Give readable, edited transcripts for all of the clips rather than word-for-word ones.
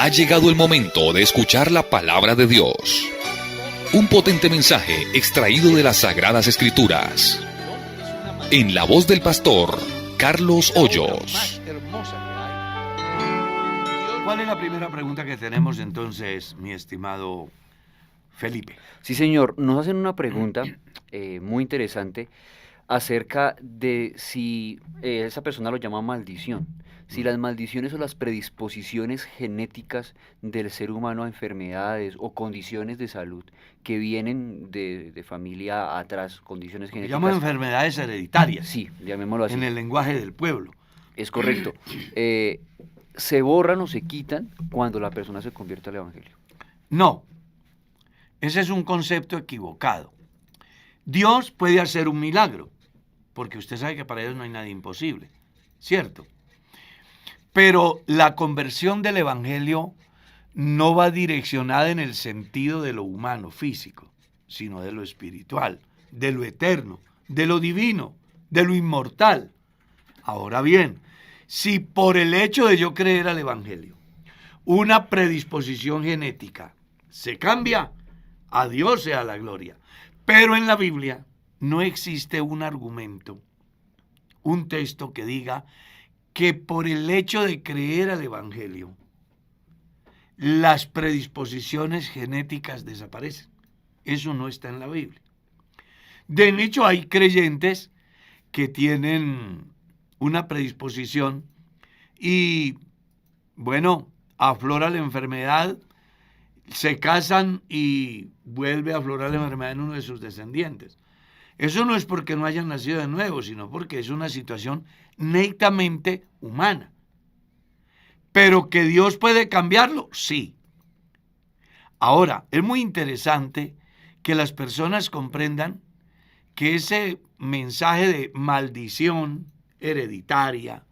Ha llegado el momento de escuchar la palabra de Dios. Un potente mensaje extraído de las Sagradas Escrituras. En la voz del pastor Carlos Hoyos. ¿Cuál es la primera pregunta que tenemos entonces, mi estimado Felipe? Sí, señor, nos hacen una pregunta muy interesante acerca de si esa persona lo llama maldición, si las maldiciones o las predisposiciones genéticas del ser humano a enfermedades o condiciones de salud que vienen de familia atrás, condiciones Se genéticas. llaman enfermedades hereditarias. Sí, llamémoslo así. En el lenguaje del pueblo. Es correcto. ¿Se borran o se quitan cuando la persona se convierte al Evangelio? No, ese es un concepto equivocado. Dios puede hacer un milagro, porque usted sabe que para Dios no hay nada imposible, ¿cierto? Pero la conversión del Evangelio no va direccionada en el sentido de lo humano, físico, sino de lo espiritual, de lo eterno, de lo divino, de lo inmortal. Ahora bien, si por el hecho de yo creer al Evangelio, una predisposición genética se cambia, a Dios sea la gloria. Pero en la Biblia no existe un argumento, un texto que diga que por el hecho de creer al Evangelio, las predisposiciones genéticas desaparecen. Eso no está en la Biblia. De hecho, hay creyentes que tienen una predisposición y, bueno, aflora la enfermedad, se casan y vuelve a aflorar la enfermedad en uno de sus descendientes. Eso no es porque no hayan nacido de nuevo, sino porque es una situación netamente humana. ¿Pero que Dios puede cambiarlo? Sí. Ahora, es muy interesante que las personas comprendan que ese mensaje de maldición hereditaria,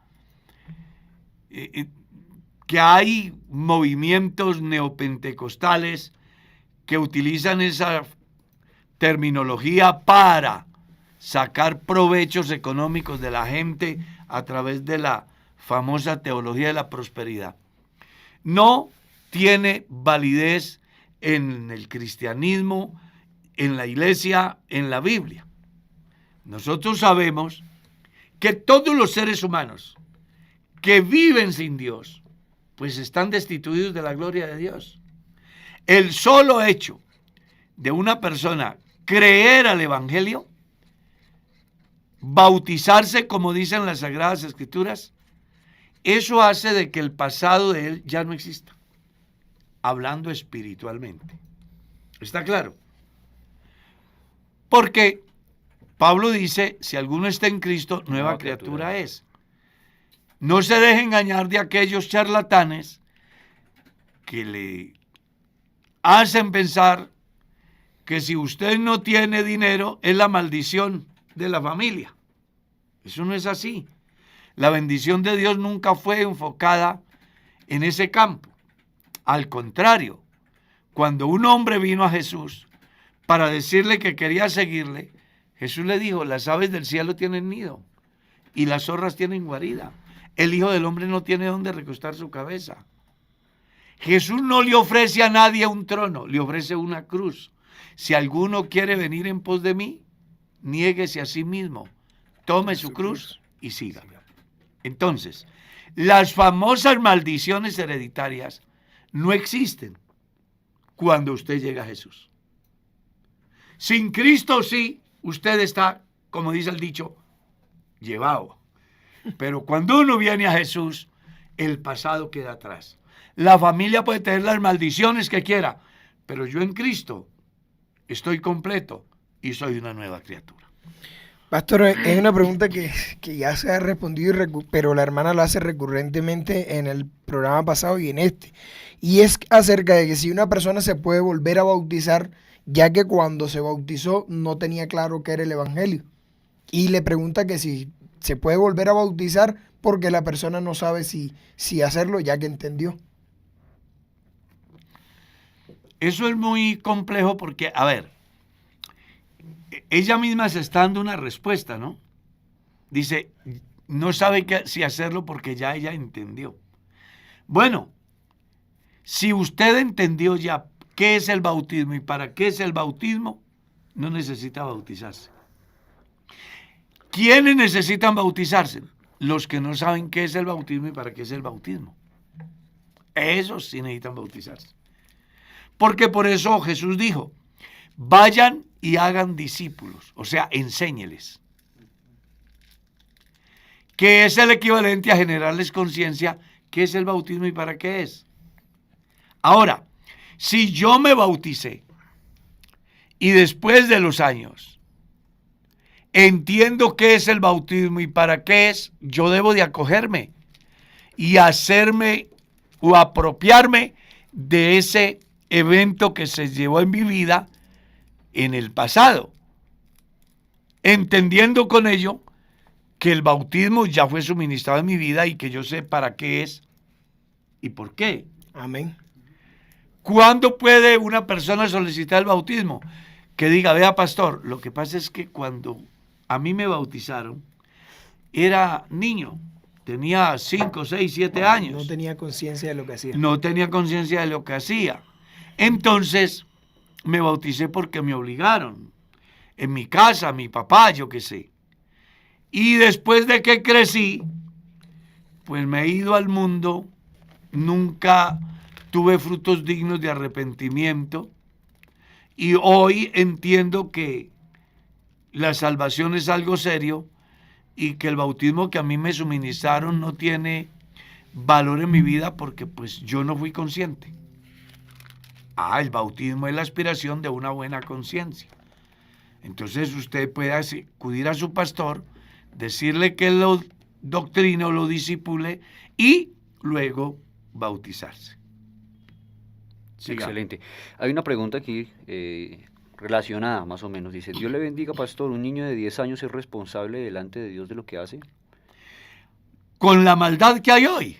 que hay movimientos neopentecostales que utilizan esa terminología para sacar provechos económicos de la gente a través de la famosa teología de la prosperidad. No tiene validez en el cristianismo, en la iglesia, en la Biblia. Nosotros sabemos que todos los seres humanos que viven sin Dios, pues están destituidos de la gloria de Dios. El solo hecho de una persona creer al Evangelio, bautizarse como dicen las Sagradas Escrituras, eso hace de que el pasado de él ya no exista, hablando espiritualmente. ¿Está claro? Porque Pablo dice, si alguno está en Cristo, nueva criatura es. No se deje engañar de aquellos charlatanes que le hacen pensar que si usted no tiene dinero es la maldición de la familia. Eso no es así. La bendición de Dios nunca fue enfocada en ese campo. Al contrario, cuando un hombre vino a Jesús para decirle que quería seguirle, Jesús le dijo, las aves del cielo tienen nido y las zorras tienen guarida. El Hijo del Hombre no tiene dónde recostar su cabeza. Jesús no le ofrece a nadie un trono, le ofrece una cruz. Si alguno quiere venir en pos de mí, niéguese a sí mismo, tome su cruz y sígame. Entonces, las famosas maldiciones hereditarias no existen cuando usted llega a Jesús. Sin Cristo sí, usted está, como dice el dicho, llevado. Pero cuando uno viene a Jesús, el pasado queda atrás. La familia puede tener las maldiciones que quiera, pero yo en Cristo estoy completo y soy una nueva criatura. Pastor, es una pregunta que ya se ha respondido, pero la hermana lo hace recurrentemente en el programa pasado y en este. Y es acerca de que si una persona se puede volver a bautizar, ya que cuando se bautizó no tenía claro qué era el Evangelio. Y le pregunta que si se puede volver a bautizar porque la persona no sabe si hacerlo ya que entendió. Eso es muy complejo porque, a ver, ella misma se está dando una respuesta, ¿no? Dice, no sabe si hacerlo porque ya ella entendió. Bueno, Si usted entendió ya qué es el bautismo y para qué es el bautismo, no necesita bautizarse. ¿Quiénes necesitan bautizarse? Los que no saben qué es el bautismo y para qué es el bautismo. Esos sí necesitan bautizarse. Porque por eso Jesús dijo, vayan y hagan discípulos, o sea, enséñeles. Que es el equivalente a generarles conciencia qué es el bautismo y para qué es. Ahora, si yo me bauticé y después de los años entiendo qué es el bautismo y para qué es, yo debo de acogerme y hacerme o apropiarme de ese evento que se llevó en mi vida en el pasado, entendiendo con ello que el bautismo ya fue suministrado en mi vida y que yo sé para qué es y por qué. Amén. ¿Cuándo puede una persona solicitar el bautismo? Que diga, vea pastor, lo que pasa es que cuando a mí me bautizaron, era niño, tenía 5, 6, 7 años. No tenía conciencia de lo que hacía. No tenía conciencia de lo que hacía. Entonces, me bauticé porque me obligaron. En mi casa, mi papá, yo qué sé. Y después de que crecí, pues me he ido al mundo, nunca tuve frutos dignos de arrepentimiento y hoy entiendo que la salvación es algo serio y que el bautismo que a mí me suministraron no tiene valor en mi vida porque pues yo no fui consciente. El bautismo es la aspiración de una buena conciencia. Entonces usted puede acudir a su pastor, decirle que lo doctrine o lo disipule y luego bautizarse. Siga. Excelente. Hay una pregunta aquí relacionada más o menos. Dice, Dios le bendiga, pastor, ¿un niño de 10 años es responsable delante de Dios de lo que hace? Con la maldad que hay hoy,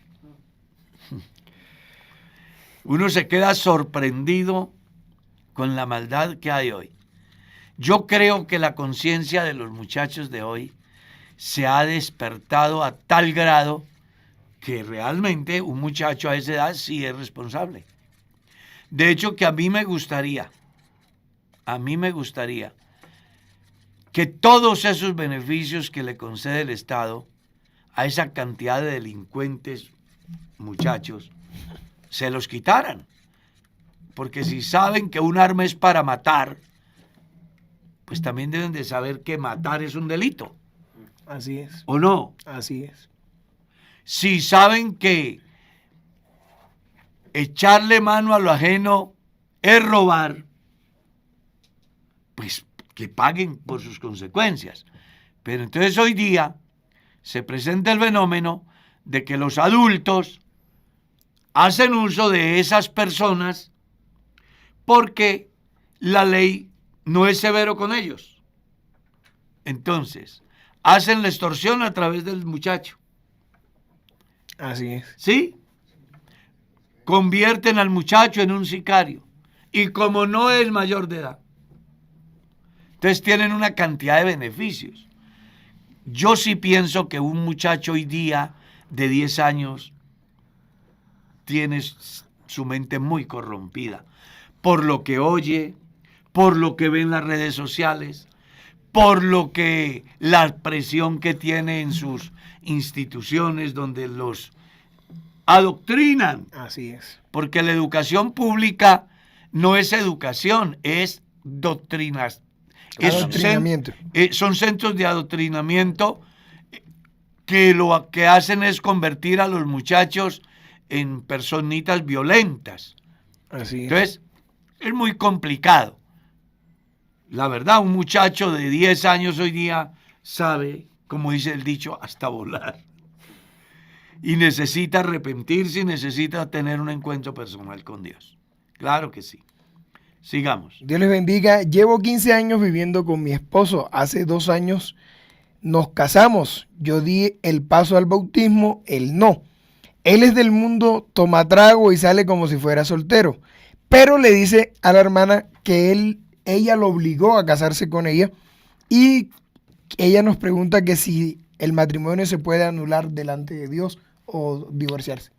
uno se queda sorprendido con la maldad que hay hoy. Yo creo que la conciencia de los muchachos de hoy se ha despertado a tal grado que realmente un muchacho a esa edad sí es responsable. De hecho, que a mí me gustaría que todos esos beneficios que le concede el Estado a esa cantidad de delincuentes muchachos se los quitaran. Porque si saben que un arma es para matar, pues también deben de saber que matar es un delito. Así es. ¿O no? Así es. Si saben que echarle mano a lo ajeno es robar, pues que paguen por sus consecuencias. Pero entonces hoy día se presenta el fenómeno de que los adultos hacen uso de esas personas porque la ley no es severo con ellos. Entonces, hacen la extorsión a través del muchacho. Así es. ¿Sí? Convierten al muchacho en un sicario. Y como no es mayor de edad, entonces tienen una cantidad de beneficios. Yo sí pienso que un muchacho hoy día de 10 años tiene su mente muy corrompida por lo que oye, por lo que ve en las redes sociales, por lo que la presión que tiene en sus instituciones donde los adoctrinan. Así es. Porque la educación pública no es educación, es doctrinas. Adoctrinamiento. Son centros de adoctrinamiento que lo que hacen es convertir a los muchachos en personitas violentas. Así es. Entonces, es muy complicado. La verdad, un muchacho de 10 años hoy día sabe, como dice el dicho, hasta volar. Y necesita arrepentirse y necesita tener un encuentro personal con Dios. Claro que sí. Sigamos. Dios les bendiga. Llevo 15 años viviendo con mi esposo. Hace 2 años nos casamos. Yo di el paso al bautismo, él no. Él es del mundo, toma trago y sale como si fuera soltero. Pero le dice a la hermana que ella lo obligó a casarse con ella. Y ella nos pregunta que si el matrimonio se puede anular delante de Dios o divorciarse.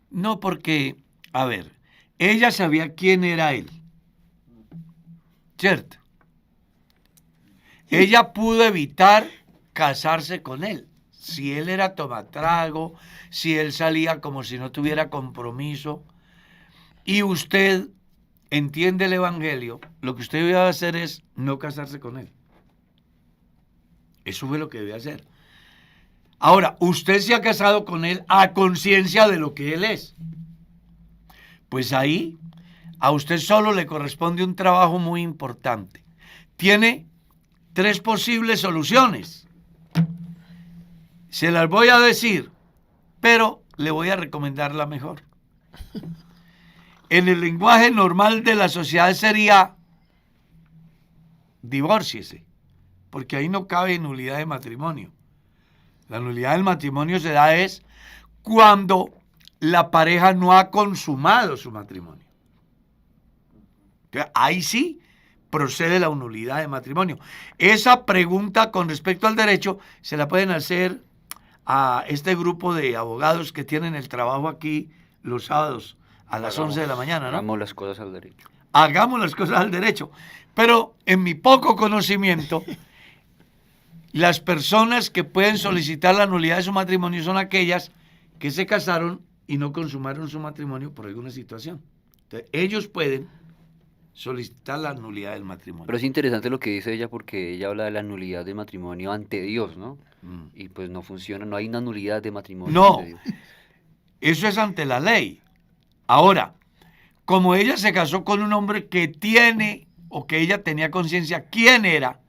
No, porque, a ver, ella sabía quién era él. ¿Cierto? Ella pudo evitar casarse con él. Si él era tomatrago, si él salía como si no tuviera compromiso, y usted entiende el Evangelio, lo que usted debe hacer es no casarse con él. Eso fue lo que debe hacer. Ahora, usted se ha casado con él a conciencia de lo que él es. Pues ahí a usted solo le corresponde un trabajo muy importante. Tiene 3 posibles soluciones. Se las voy a decir, pero le voy a recomendar la mejor. En el lenguaje normal de la sociedad sería divórciese, porque ahí no cabe nulidad de matrimonio. La nulidad del matrimonio se da es cuando la pareja no ha consumado su matrimonio. Entonces, ahí sí procede la nulidad de matrimonio. Esa pregunta con respecto al derecho se la pueden hacer a este grupo de abogados que tienen el trabajo aquí los sábados a las 11 de la mañana, ¿no? Hagamos las cosas al derecho. Hagamos las cosas al derecho. Pero en mi poco conocimiento, las personas que pueden solicitar la nulidad de su matrimonio son aquellas que se casaron y no consumaron su matrimonio por alguna situación. Entonces, ellos pueden solicitar la nulidad del matrimonio. Pero es interesante lo que dice ella porque ella habla de la nulidad de matrimonio ante Dios, ¿no? Y pues no funciona, no hay una nulidad de matrimonio No, ante Dios. eso es ante la ley. Ahora, como ella se casó con un hombre que tiene o que ella tenía conciencia quién era,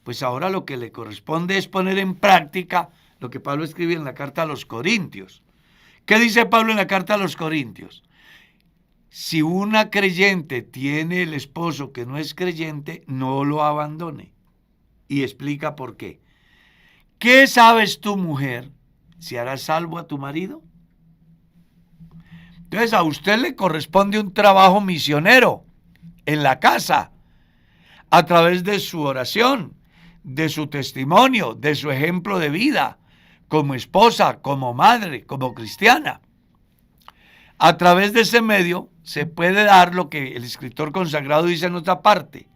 pues ahora lo que le corresponde es poner en práctica lo que Pablo escribe en la carta a los Corintios. ¿Qué dice Pablo en la carta a los Corintios? Si una creyente tiene el esposo que no es creyente, no lo abandone. Y explica por qué. ¿Qué sabes tú, mujer, si harás salvo a tu marido? Entonces a usted le corresponde un trabajo misionero en la casa, a través de su oración, de su testimonio, de su ejemplo de vida, como esposa, como madre, como cristiana. A través de ese medio se puede dar lo que el escritor consagrado dice en otra parte,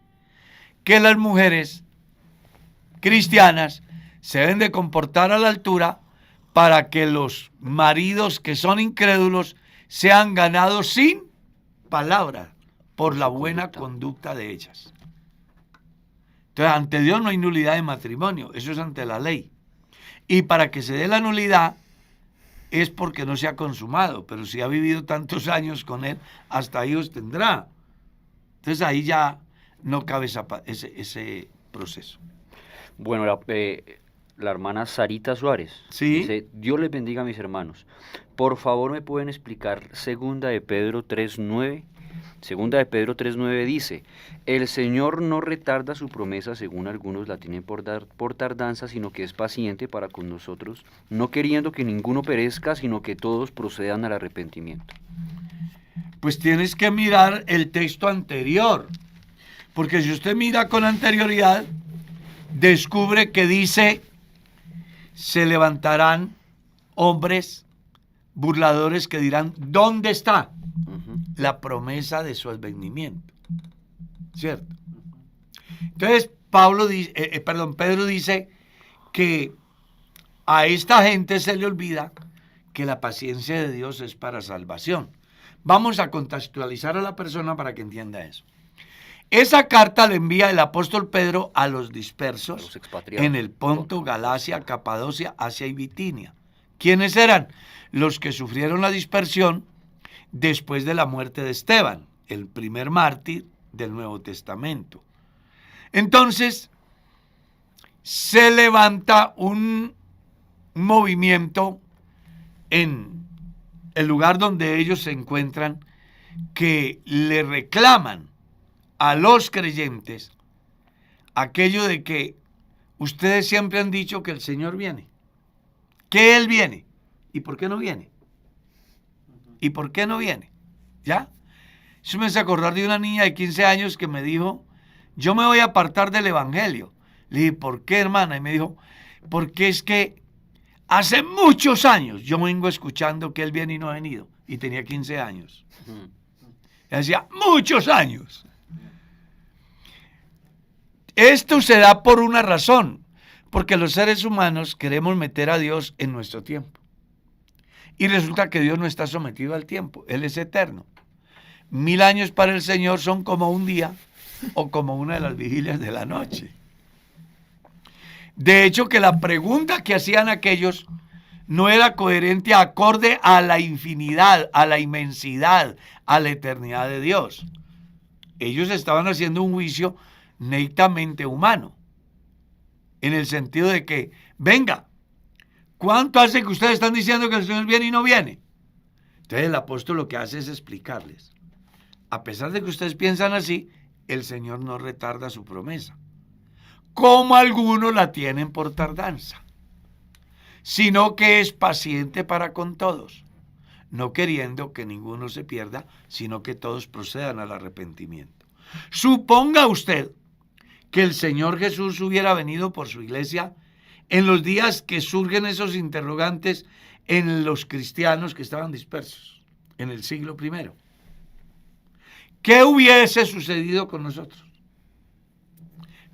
que las mujeres cristianas se deben de comportar a la altura para que los maridos que son incrédulos sean ganados sin palabra por la buena conducta de ellas. Entonces, ante Dios no hay nulidad de matrimonio, eso es ante la ley. Y para que se dé la nulidad es porque no se ha consumado, pero si ha vivido tantos años con él, hasta hijos tendrá. Entonces ahí ya no cabe ese proceso. Bueno, la hermana Sarita Suárez Sí. dice, Dios les bendiga a mis hermanos. Por favor, ¿me pueden explicar Segunda de Pedro 3:9? Segunda de Pedro 3:9 dice, el Señor no retarda su promesa, según algunos la tienen por tardanza, sino que es paciente para con nosotros, no queriendo que ninguno perezca, sino que todos procedan al arrepentimiento. Pues tienes que mirar el texto anterior, porque si usted mira con anterioridad, descubre que dice, se levantarán hombres burladores que dirán, ¿dónde está la promesa de su advenimiento? ¿Cierto? Entonces, Pedro dice que a esta gente se le olvida que la paciencia de Dios es para salvación. Vamos a contextualizar a la persona para que entienda eso. Esa carta le envía el apóstol Pedro a los dispersos, A los expatriados. en el Ponto, Galacia, Capadocia, Asia y Bitinia. ¿Quiénes eran? Los que sufrieron la dispersión después de la muerte de Esteban, el primer mártir del Nuevo Testamento. Entonces, se levanta un movimiento en el lugar donde ellos se encuentran, que le reclaman a los creyentes aquello de que ustedes siempre han dicho que el Señor viene, que Él viene. ¿Y por qué no viene? ¿Y por qué no viene? ¿Ya? Eso me hace acordar de una niña de 15 años que me dijo, yo me voy a apartar del Evangelio. Le dije, ¿por qué, hermana? Y me dijo, porque es que hace muchos años yo vengo escuchando que Él viene y no ha venido. Y tenía 15 años. Hacía muchos años. Esto se da por una razón, porque los seres humanos queremos meter a Dios en nuestro tiempo. Y resulta que Dios no está sometido al tiempo, Él es eterno. 1000 años para el Señor son como un día o como una de las vigilias de la noche. De hecho, que la pregunta que hacían aquellos no era coherente acorde a la infinidad, a la inmensidad, a la eternidad de Dios. Ellos estaban haciendo un juicio netamente humano, en el sentido de que, venga, ¿cuánto hace que ustedes están diciendo que el Señor viene y no viene? Entonces el apóstol lo que hace es explicarles. A pesar de que ustedes piensan así, el Señor no retarda su promesa, como algunos la tienen por tardanza, sino que es paciente para con todos, no queriendo que ninguno se pierda, sino que todos procedan al arrepentimiento. Suponga usted que el Señor Jesús hubiera venido por su iglesia en los días que surgen esos interrogantes en los cristianos que estaban dispersos en el siglo I. ¿Qué hubiese sucedido con nosotros?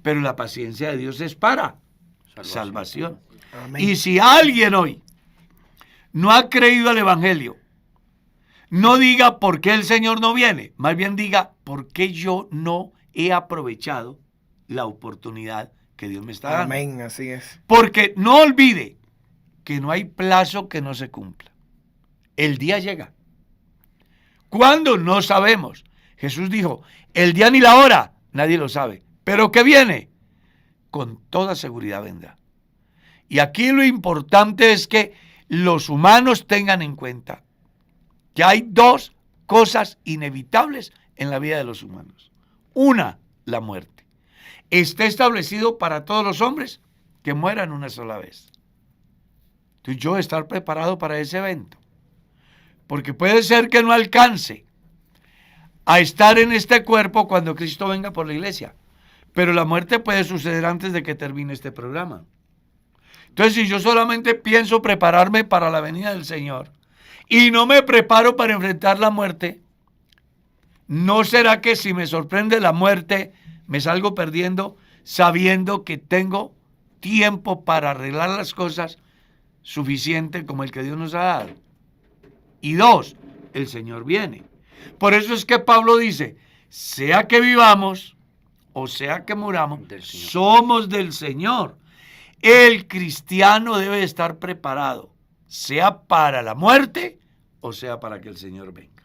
Pero la paciencia de Dios es para salvación. Amén. Y si alguien hoy no ha creído al Evangelio, no diga por qué el Señor no viene, más bien diga por qué yo no he aprovechado la oportunidad que Dios me está dando. Amén, así es. Porque no olvide que no hay plazo que no se cumpla. El día llega. ¿Cuándo? No sabemos. Jesús dijo, el día ni la hora, nadie lo sabe. Pero que viene, con toda seguridad vendrá. Y aquí lo importante es que los humanos tengan en cuenta que hay dos cosas inevitables en la vida de los humanos. Una, la muerte. Está establecido para todos los hombres que mueran una sola vez. Entonces yo estar preparado para ese evento. Porque puede ser que no alcance a estar en este cuerpo cuando Cristo venga por la iglesia. Pero la muerte puede suceder antes de que termine este programa. Entonces, si yo solamente pienso prepararme para la venida del Señor y no me preparo para enfrentar la muerte, ¿no será que si me sorprende la muerte me salgo perdiendo sabiendo que tengo tiempo para arreglar las cosas suficiente como el que Dios nos ha dado? Y dos, el Señor viene. Por eso es que Pablo dice, sea que vivamos o sea que muramos, somos del Señor. El cristiano debe estar preparado, sea para la muerte o sea para que el Señor venga.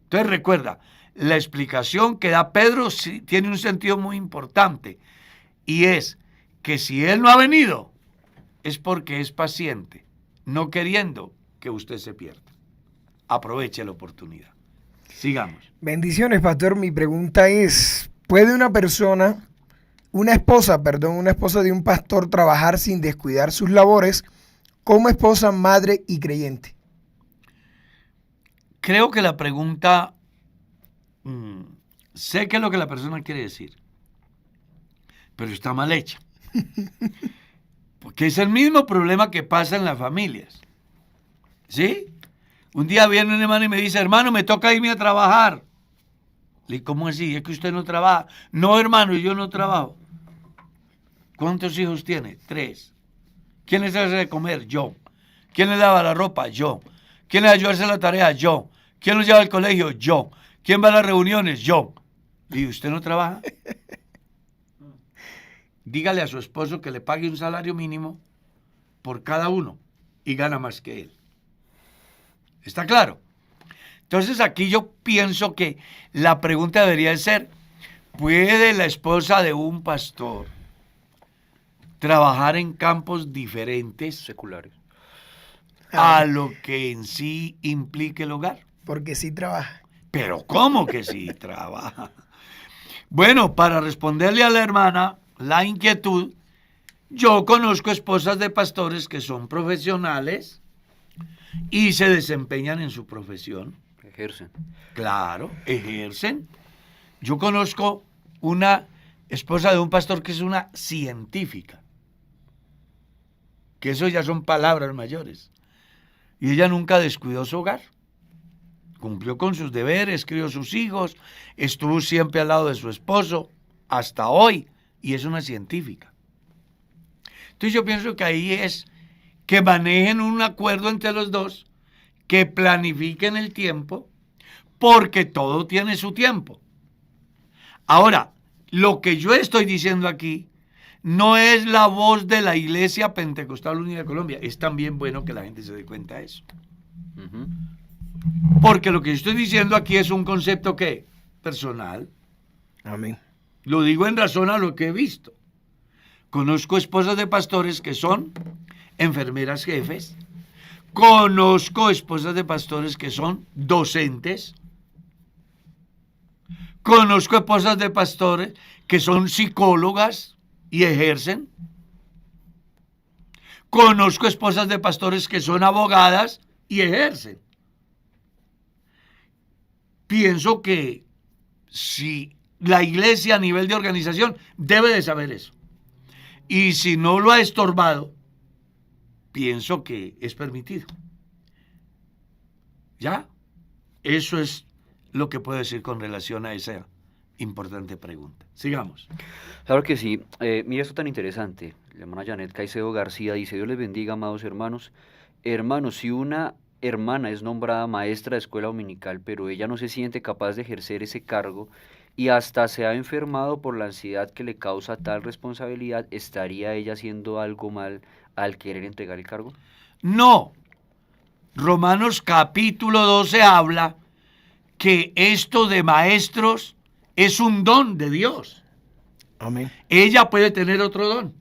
Entonces recuerda, la explicación que da Pedro tiene un sentido muy importante, y es que si él no ha venido, es porque es paciente, no queriendo que usted se pierda. Aproveche la oportunidad. Sigamos. Bendiciones, pastor. Mi pregunta es, ¿puede una esposa de un pastor trabajar sin descuidar sus labores como esposa, madre y creyente? Creo que la pregunta, sé qué es lo que la persona quiere decir, pero está mal hecha. Porque es el mismo problema que pasa en las familias. ¿Sí? Un día viene un hermano y me dice, hermano, me toca irme a trabajar. Le digo, ¿cómo así? ¿Es que usted no trabaja? No, hermano, yo no trabajo. ¿Cuántos hijos tiene? 3. ¿Quién les hace de comer? Yo. ¿Quién les lava la ropa? Yo. ¿Quién les ayuda a hacer la tarea? Yo. ¿Quién los lleva al colegio? Yo. ¿Quién va a las reuniones? Yo. ¿Y usted no trabaja? Dígale a su esposo que le pague un salario mínimo por cada uno y gana más que él. ¿Está claro? Entonces aquí yo pienso que la pregunta debería ser, ¿puede la esposa de un pastor trabajar en campos diferentes, seculares, a lo que en sí implique el hogar? Porque sí trabaja. ¿Pero cómo que sí trabaja? Bueno, para responderle a la hermana la inquietud, yo conozco esposas de pastores que son profesionales y se desempeñan en su profesión. ejercen. Claro, ejercen. Yo conozco una esposa de un pastor que es una científica, que eso ya son palabras mayores, y ella nunca descuidó su hogar. cumplió con sus deberes, crió sus hijos, estuvo siempre al lado de su esposo, hasta hoy, y es una científica. Entonces yo pienso que ahí es que manejen un acuerdo entre los dos, que planifiquen el tiempo, porque todo tiene su tiempo. Ahora, lo que yo estoy diciendo aquí no es la voz de la Iglesia Pentecostal Unida de Colombia. Es también bueno que la gente se dé cuenta de eso. Ujú. Porque lo que yo estoy diciendo aquí es un concepto que personal. Amén. Lo digo en razón a lo que he visto. Conozco esposas de pastores que son enfermeras jefes. Conozco esposas de pastores que son docentes. Conozco esposas de pastores que son psicólogas y ejercen. Conozco esposas de pastores que son abogadas y ejercen. Pienso que si la iglesia a nivel de organización debe de saber eso. Y si no lo ha estorbado, pienso que es permitido. ¿Ya? Eso es lo que puedo decir con relación a esa importante pregunta. Sigamos. Claro que sí. Mira esto tan interesante. La hermana Janet Caicedo García dice: Dios les bendiga, amados hermanos. Hermanos, si una hermana es nombrada maestra de escuela dominical, pero ella no se siente capaz de ejercer ese cargo y hasta se ha enfermado por la ansiedad que le causa tal responsabilidad, ¿estaría ella haciendo algo mal al querer entregar el cargo? No. Romanos capítulo 12 habla que esto de maestros es un don de Dios. Amén. Ella puede tener otro don.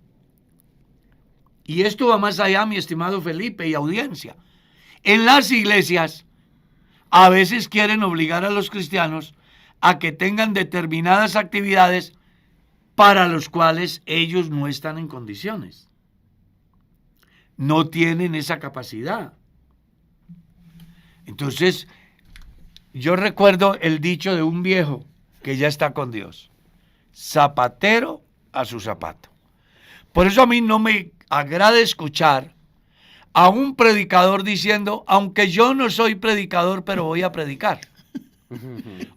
Y esto va más allá, mi estimado Felipe y audiencia. En las iglesias, a veces quieren obligar a los cristianos a que tengan determinadas actividades para los cuales ellos no están en condiciones. No tienen esa capacidad. Entonces, yo recuerdo el dicho de un viejo que ya está con Dios: zapatero a su zapato. Por eso a mí no me agrada escuchar a un predicador diciendo: aunque yo no soy predicador, pero voy a predicar.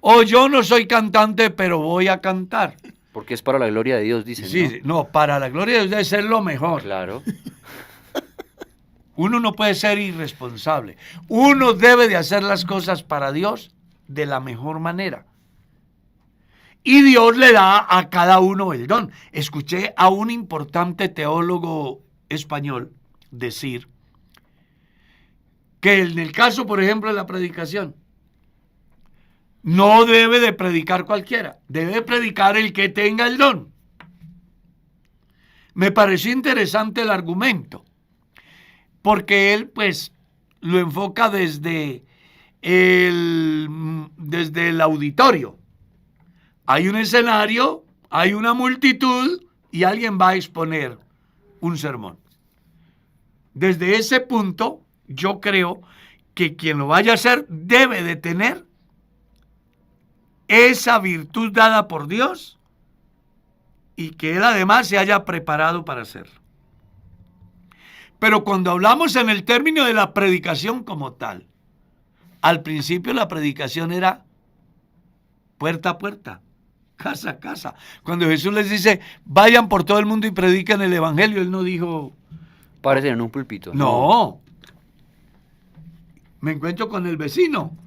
O yo no soy cantante, pero voy a cantar. Porque es para la gloria de Dios, dicen, Sí, ¿no? no, para la gloria de Dios debe ser lo mejor. Claro. Uno no puede ser irresponsable. Uno debe de hacer las cosas para Dios de la mejor manera. Y Dios le da a cada uno el don. Escuché a un importante teólogo español decir que en el caso, por ejemplo, de la predicación, no debe de predicar cualquiera, debe predicar el que tenga el don. Me pareció interesante el argumento, porque él pues lo enfoca desde el auditorio. Hay un escenario, hay una multitud y alguien va a exponer un sermón. Desde ese punto, yo creo que quien lo vaya a hacer debe de tener esa virtud dada por Dios y que él además se haya preparado para hacerlo. Pero cuando hablamos en el término de la predicación como tal, al principio la predicación era puerta a puerta, casa a casa. Cuando Jesús les dice, vayan por todo el mundo y prediquen el evangelio, él no dijo... Parecen en un púlpito. No. Me encuentro con el vecino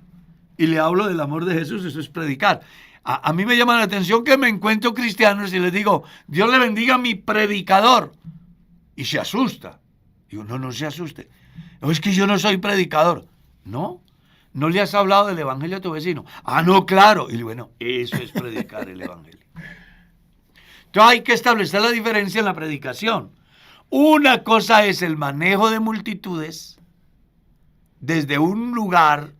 y le hablo del amor de Jesús, eso es predicar. A mí me llama la atención que me encuentro cristianos y les digo, Dios le bendiga a mi predicador. Y se asusta. Digo, no se asuste. No, es que yo no soy predicador. No le has hablado del evangelio a tu vecino. Ah, no, claro. Y bueno, eso es predicar el evangelio. Entonces hay que establecer la diferencia en la predicación. Una cosa es el manejo de multitudes desde un lugar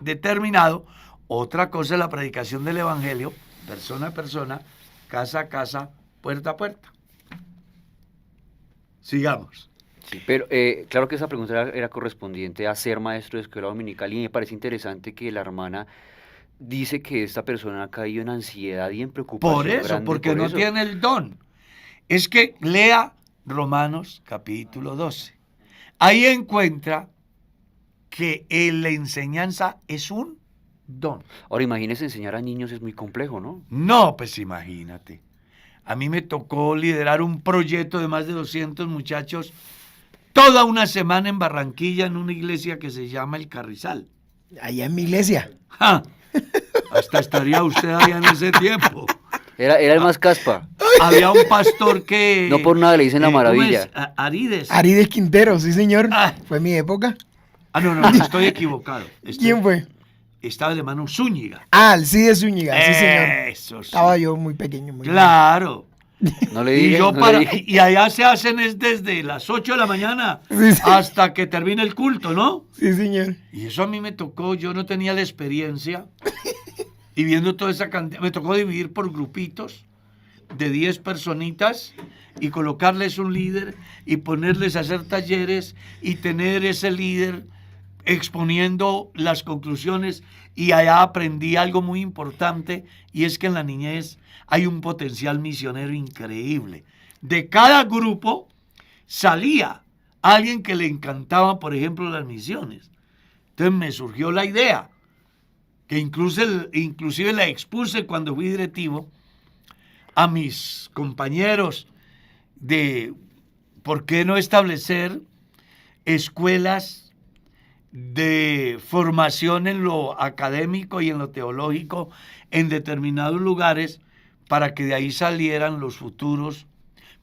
determinado. Otra cosa es la predicación del evangelio, persona a persona, casa a casa, puerta a puerta. Sigamos. Sí, pero claro que esa pregunta era correspondiente a ser maestro de escuela dominical, y me parece interesante que la hermana dice que esta persona ha caído en ansiedad y en preocupación Por eso, grande porque por no eso. tiene el don. Es que lea Romanos capítulo 12. Ahí encuentra que la enseñanza es un don. Ahora imagínese, enseñar a niños es muy complejo, ¿no? No, pues imagínate. A mí me tocó liderar un proyecto de más de 200 muchachos toda una semana en Barranquilla en una iglesia que se llama El Carrizal. Allá en mi iglesia. ¡Ja! Hasta estaría usted allá en ese tiempo. Era el más caspa. Había un pastor que... No por nada le dicen la ¿cómo maravilla. es? Arides. Arides Quintero, sí señor. Ah. Fue mi época. No, estoy equivocado. ¿Quién fue? Estaba el hermano Zúñiga. Ah, Alcides Zúñiga, sí señor. Eso sí. Estaba yo muy pequeño. Muy Claro. No le Y, diga, yo no le diga. y allá se hacen es desde las 8 de la mañana Sí, sí. hasta que termine el culto, ¿no? Sí, señor. Y eso a mí me tocó, yo no tenía la experiencia. Y viendo toda esa cantidad, me tocó dividir por grupitos de 10 personitas y colocarles un líder y ponerles a hacer talleres y tener ese líder exponiendo las conclusiones. Y allá aprendí algo muy importante, y es que en la niñez hay un potencial misionero increíble. De cada grupo salía alguien que le encantaba, por ejemplo, las misiones. Entonces me surgió la idea, que inclusive la expuse cuando fui directivo a mis compañeros de por qué no establecer escuelas de formación en lo académico y en lo teológico en determinados lugares, para que de ahí salieran los futuros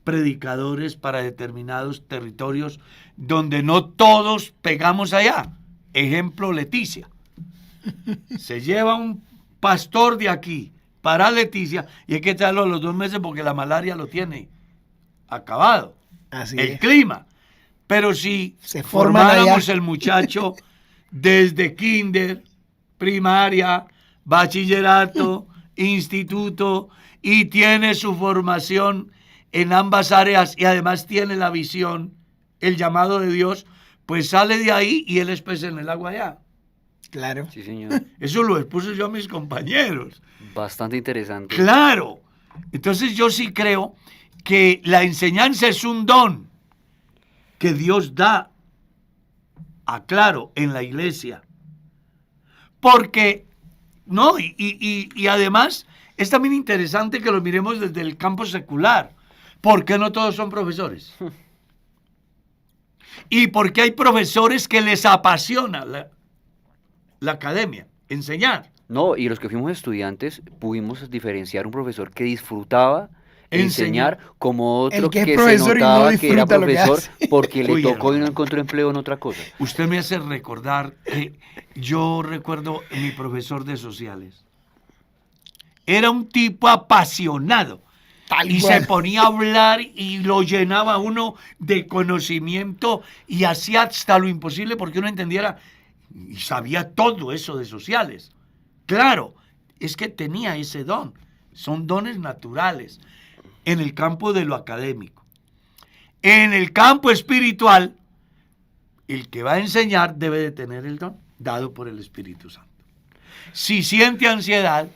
predicadores para determinados territorios donde no todos pegamos allá. Ejemplo, Leticia. Se lleva un pastor de aquí para Leticia y hay que traerlo a los 2 meses porque la malaria lo tiene acabado. Así El es. clima. Pero si Se forman formáramos allá. el muchacho desde kinder, primaria, bachillerato, instituto, y tiene su formación en ambas áreas y además tiene la visión, el llamado de Dios, pues sale de ahí y él es pez en el agua allá. Claro. Sí, señor. Eso lo expuse yo a mis compañeros. Bastante interesante. Claro. Entonces yo sí creo que la enseñanza es un don que Dios da, aclaro, en la iglesia. Porque, no, y además es también interesante que lo miremos desde el campo secular. ¿Por qué no todos son profesores? Y porque hay profesores que les apasiona la academia, enseñar. No, y los que fuimos estudiantes pudimos diferenciar un profesor que disfrutaba enseñar como otro El que es que se profesor y no notaba que era disfruta lo que profesor hace. porque le Uy, tocó y no hermano. encontró empleo en otra cosa. Usted me hace recordar que yo recuerdo a mi profesor de sociales. Era un tipo apasionado. Tal Y cual. se ponía a hablar y lo llenaba uno de conocimiento y hacía hasta lo imposible porque uno entendiera y sabía todo eso de sociales. Claro, es que tenía ese don. Son dones naturales en el campo de lo académico. En el campo espiritual, el que va a enseñar debe de tener el don dado por el Espíritu Santo. Si siente ansiedad,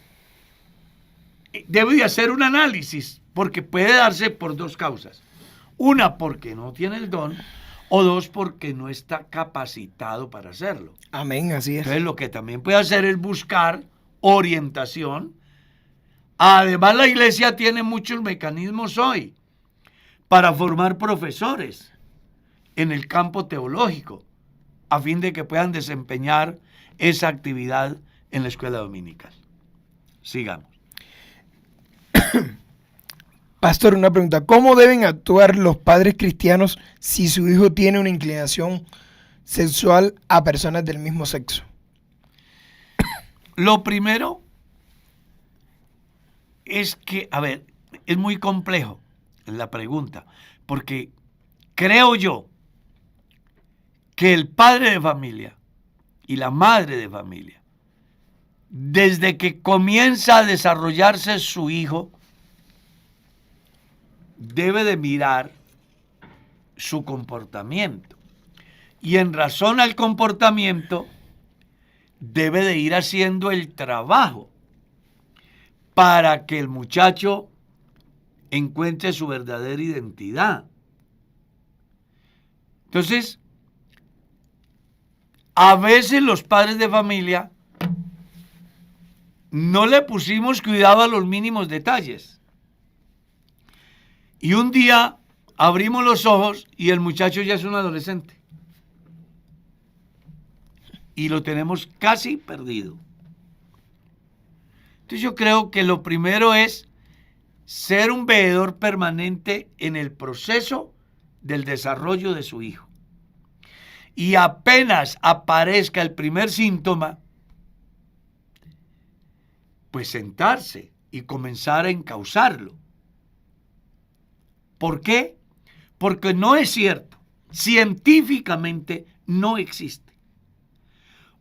debe de hacer un análisis, porque puede darse por 2 causas. Una, porque no tiene el don, o 2, porque no está capacitado para hacerlo. Amén, así es. Entonces, lo que también puede hacer es buscar orientación. Además, la iglesia tiene muchos mecanismos hoy para formar profesores en el campo teológico, a fin de que puedan desempeñar esa actividad en la escuela dominical. Sigamos. Pastor, una pregunta. ¿Cómo deben actuar los padres cristianos si su hijo tiene una inclinación sexual a personas del mismo sexo? Lo primero es que, a ver, es muy complejo la pregunta, porque creo yo que el padre de familia y la madre de familia, desde que comienza a desarrollarse su hijo, debe de mirar su comportamiento. Y en razón al comportamiento, debe de ir haciendo el trabajo para que el muchacho encuentre su verdadera identidad. Entonces, a veces los padres de familia no le pusimos cuidado a los mínimos detalles. Y un día abrimos los ojos y el muchacho ya es un adolescente. Y lo tenemos casi perdido. Entonces yo creo que lo primero es ser un veedor permanente en el proceso del desarrollo de su hijo. Y apenas aparezca el primer síntoma, pues sentarse y comenzar a encauzarlo. ¿Por qué? Porque no es cierto, científicamente no existe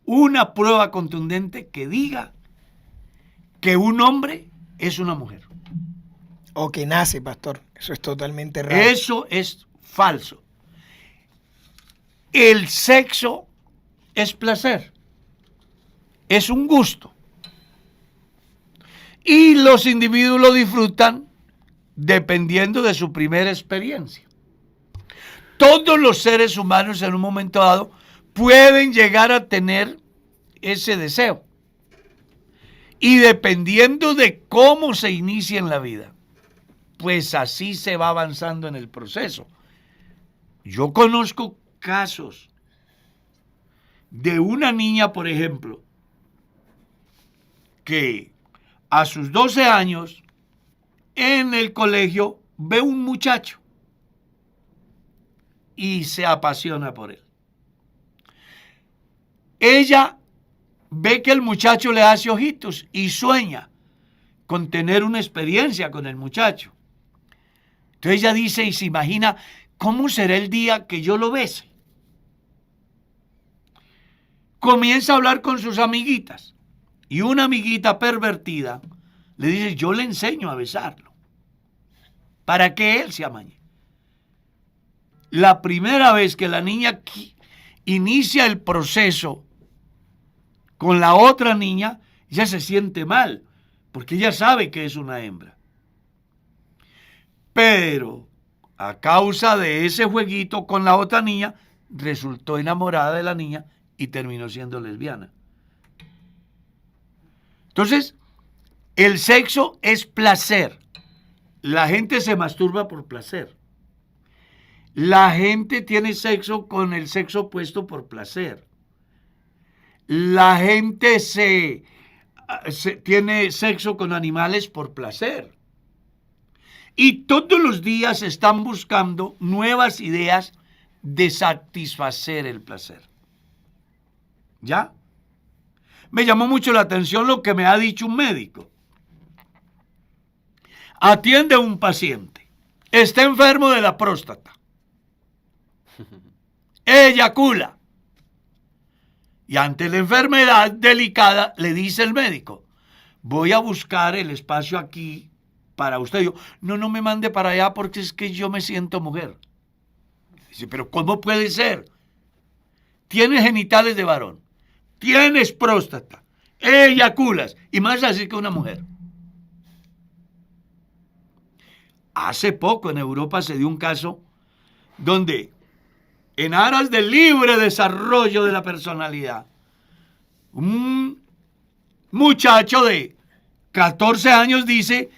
una prueba contundente que diga que un hombre es una mujer. O que nace, pastor. Eso es totalmente raro. Eso es falso. El sexo es placer, es un gusto. Y los individuos lo disfrutan dependiendo de su primera experiencia. Todos los seres humanos en un momento dado pueden llegar a tener ese deseo. Y dependiendo de cómo se inicia en la vida, pues así se va avanzando en el proceso. Yo conozco casos de una niña, por ejemplo, que a sus 12 años en el colegio ve un muchacho y se apasiona por él. Ella ve que el muchacho le hace ojitos y sueña con tener una experiencia con el muchacho. Entonces ella dice y se imagina cómo será el día que yo lo bese. Comienza a hablar con sus amiguitas y una amiguita pervertida le dice, yo le enseño a besarlo para que él se amañe. La primera vez que la niña inicia el proceso con la otra niña, ella se siente mal, porque ella sabe que es una hembra. Pero a causa de ese jueguito con la otra niña, resultó enamorada de la niña y terminó siendo lesbiana. Entonces, el sexo es placer. La gente se masturba por placer. La gente tiene sexo con el sexo opuesto por placer. La gente tiene sexo con animales por placer. Y todos los días están buscando nuevas ideas de satisfacer el placer. ¿Ya? Me llamó mucho la atención lo que me ha dicho un médico. Atiende a un paciente. Está enfermo de la próstata. Eyacula. Y ante la enfermedad delicada le dice el médico, voy a buscar el espacio aquí para usted. Yo, no me mande para allá porque es que yo me siento mujer. Dice, pero ¿cómo puede ser? Tienes genitales de varón, tienes próstata, eyaculas y más así que una mujer. Hace poco en Europa se dio un caso donde en aras del libre desarrollo de la personalidad, un muchacho de 14 años dice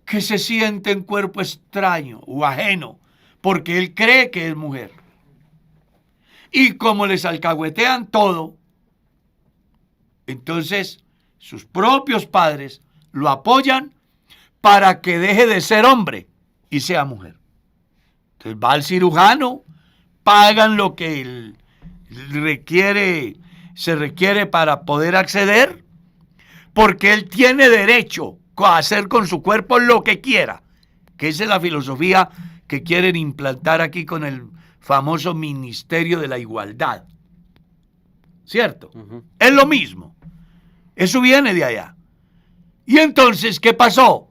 que se siente en cuerpo extraño o ajeno, porque él cree que es mujer. Y como les alcahuetean todo, entonces sus propios padres lo apoyan para que deje de ser hombre y sea mujer. Entonces va al cirujano, pagan lo que se requiere para poder acceder, porque él tiene derecho a hacer con su cuerpo lo que quiera, que esa es la filosofía que quieren implantar aquí con el famoso Ministerio de la Igualdad. ¿Cierto? Ujú. Es lo mismo. Eso viene de allá. Y entonces, ¿qué pasó?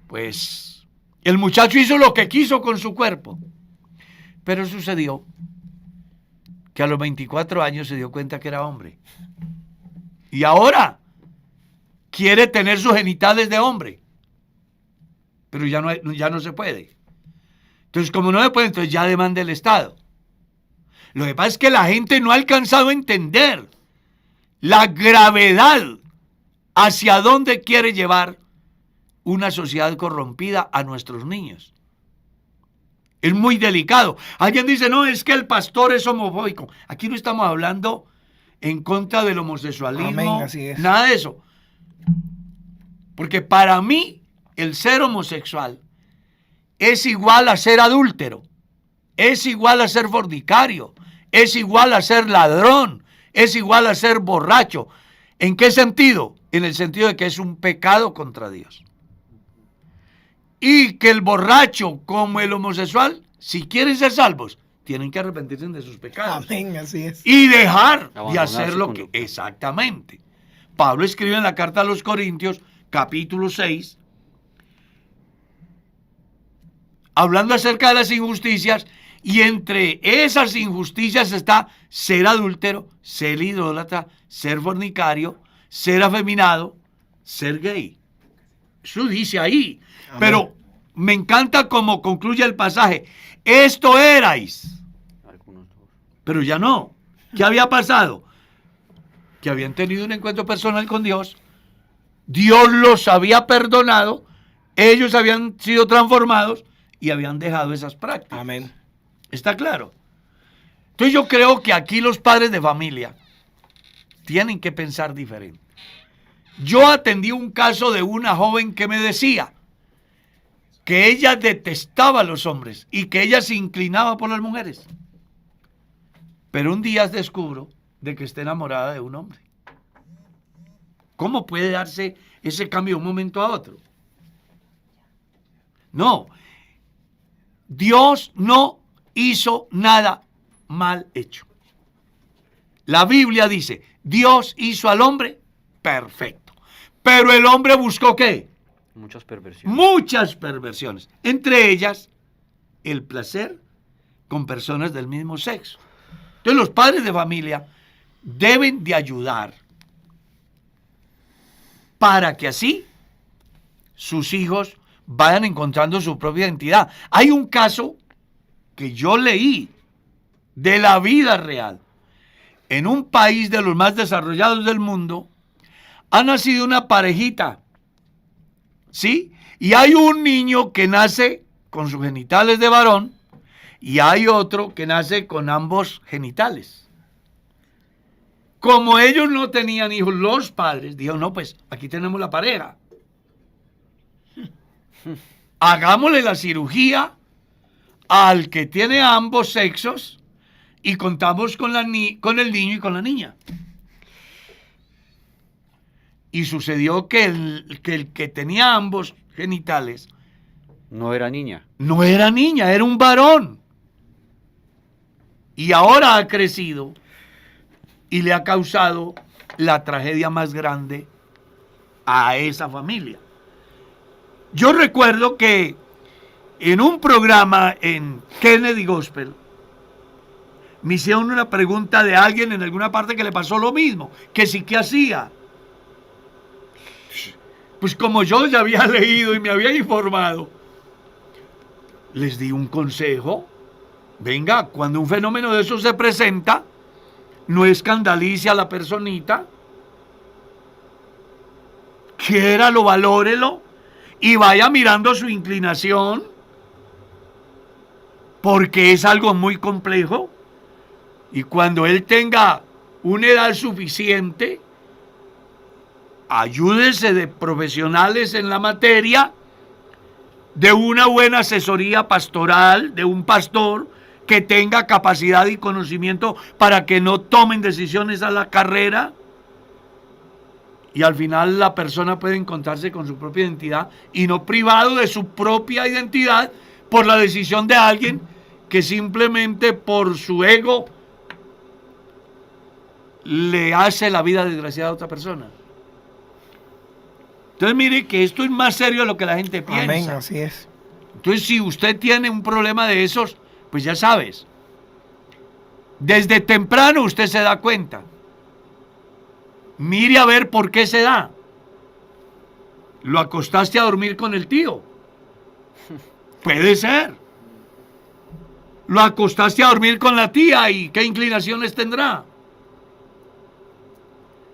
Pues el muchacho hizo lo que quiso con su cuerpo. Pero sucedió que a los 24 años se dio cuenta que era hombre. Y ahora quiere tener sus genitales de hombre. Pero ya no se puede. Entonces, como no se puede, entonces ya demanda el Estado. Lo que pasa es que la gente no ha alcanzado a entender la gravedad ¿Hacia dónde quiere llevar una sociedad corrompida a nuestros niños? Es muy delicado. Alguien dice, no, es que el pastor es homofóbico. Aquí no estamos hablando en contra del homosexualismo, Amén, así es. nada de eso. Porque para mí, el ser homosexual es igual a ser adúltero, es igual a ser fornicario, es igual a ser ladrón, es igual a ser borracho. ¿En qué sentido? En el sentido de que es un pecado contra Dios. Y que el borracho como el homosexual, si quieren ser salvos, tienen que arrepentirse de sus pecados. Amén, así es. Y dejar de Abandonar hacer su lo que... conducta. Exactamente. Pablo escribe en la carta a los Corintios, capítulo 6, hablando acerca de las injusticias, y entre esas injusticias está ser adúltero, ser idólatra, ser fornicario, ser afeminado, ser gay. Eso dice ahí. Amén. Pero me encanta cómo concluye el pasaje. Esto erais, Algunos dos. pero ya no. ¿Qué había pasado? Que habían tenido un encuentro personal con Dios. Dios los había perdonado. Ellos habían sido transformados y habían dejado esas prácticas. Amén. ¿Está claro? Entonces yo creo que aquí los padres de familia tienen que pensar diferente. Yo atendí un caso de una joven que me decía que ella detestaba a los hombres y que ella se inclinaba por las mujeres. Pero un día descubro de que está enamorada de un hombre. ¿Cómo puede darse ese cambio de un momento a otro? No. Dios no hizo nada mal hecho. La Biblia dice, Dios hizo al hombre perfecto. Pero el hombre buscó ¿qué? Muchas perversiones. Muchas perversiones. Entre ellas, el placer con personas del mismo sexo. Entonces los padres de familia deben de ayudar para que así sus hijos vayan encontrando su propia identidad. Hay un caso que yo leí de la vida real. En un país de los más desarrollados del mundo, ha nacido una parejita, ¿sí? Y hay un niño que nace con sus genitales de varón y hay otro que nace con ambos genitales. Como ellos no tenían hijos, los padres dijeron, no, pues aquí tenemos la pareja. Hagámosle la cirugía al que tiene ambos sexos y contamos con el niño y con la niña. Y sucedió que el que tenía ambos genitales No era niña. no era niña, era un varón. Y ahora ha crecido y le ha causado la tragedia más grande a esa familia. Yo recuerdo que en un programa en Kennedy Gospel me hicieron una pregunta de alguien en alguna parte que le pasó lo mismo, que sí que hacía. Pues como yo ya había leído y me había informado, les di un consejo. Venga, cuando un fenómeno de eso se presenta, no escandalice a la personita, quiéralo, valórelo y vaya mirando su inclinación, porque es algo muy complejo. Y cuando él tenga una edad suficiente, ayúdese de profesionales en la materia, de una buena asesoría pastoral, de un pastor que tenga capacidad y conocimiento para que no tomen decisiones a la carrera. Y al final la persona puede encontrarse con su propia identidad y no privado de su propia identidad por la decisión de alguien que simplemente por su ego le hace la vida desgraciada a otra persona. Entonces mire que esto es más serio de lo que la gente piensa. Amén, así es. Entonces si usted tiene un problema de esos, pues ya sabes, desde temprano usted se da cuenta. Mire a ver por qué se da. ¿Lo acostaste a dormir con el tío? Puede ser. ¿Lo acostaste a dormir con la tía y qué inclinaciones tendrá?